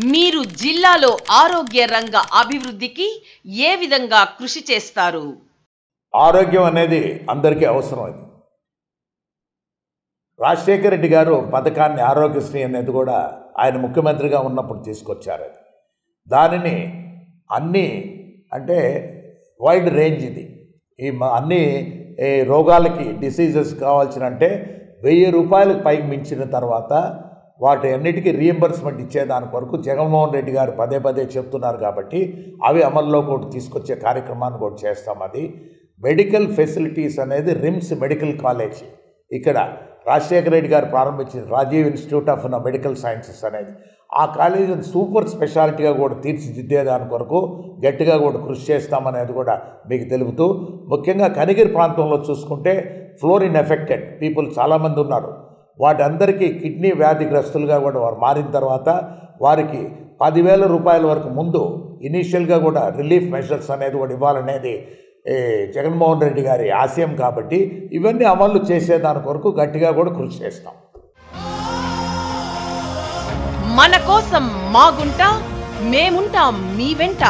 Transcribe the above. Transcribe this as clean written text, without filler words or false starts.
మీరు జిల్లాలో ఆరోగ్య రంగ అభివృద్ధికి ఏ విధంగా కృషి చేస్తారు? ఆరోగ్యం అనేది అందరికీ అవసరం. అది రాజశేఖర రెడ్డి గారు పథకాన్ని ఆరోగ్యశ్రీ అనేది కూడా ఆయన ముఖ్యమంత్రిగా ఉన్నప్పుడు తీసుకొచ్చారు. అది దానిని అన్ని అంటే వైడ్ రేంజ్ ఇది అన్ని రోగాలకి డిసీజెస్ కావాల్సిన అంటే 1000 రూపాయలకు పైకి మించిన తర్వాత వాటి అన్నిటికీ రీఎంబర్స్మెంట్ ఇచ్చేదాని కొరకు జగన్మోహన్ రెడ్డి గారు పదే పదే చెప్తున్నారు కాబట్టి అవి అమల్లో కూడా తీసుకొచ్చే కార్యక్రమాన్ని కూడా చేస్తాం. అది మెడికల్ ఫెసిలిటీస్ అనేది రిమ్స్ మెడికల్ కాలేజ్ ఇక్కడ రాజశేఖర రెడ్డి గారు ప్రారంభించిన Rajiv institute of medical sciences అనేది ఆ కాలేజీని సూపర్ స్పెషాలిటీగా కూడా తీర్చిదిద్దేదాని కొరకు గట్టిగా కూడా కృషి చేస్తామనేది కూడా మీకు తెలుపుతూ, ముఖ్యంగా కనిగిరి ప్రాంతంలో చూసుకుంటే ఫ్లోరిన్ ఎఫెక్టెడ్ పీపుల్ చాలామంది ఉన్నారు. వాటందరికీ కిడ్నీ వ్యాధిగ్రస్తులుగా కూడా వారు మారిన తర్వాత వారికి 10,000 రూపాయల వరకు ముందు ఇనీషియల్గా కూడా రిలీఫ్ మెషర్స్ అనేది కూడా ఇవ్వాలనేది జగన్మోహన్ రెడ్డి గారి ఆశయం. కాబట్టి ఇవన్నీ అమలు చేసేదాని కొరకు గట్టిగా కూడా కృషి చేస్తాం. మన కోసం మా గుంట, మేముంటాం మీ వెంట.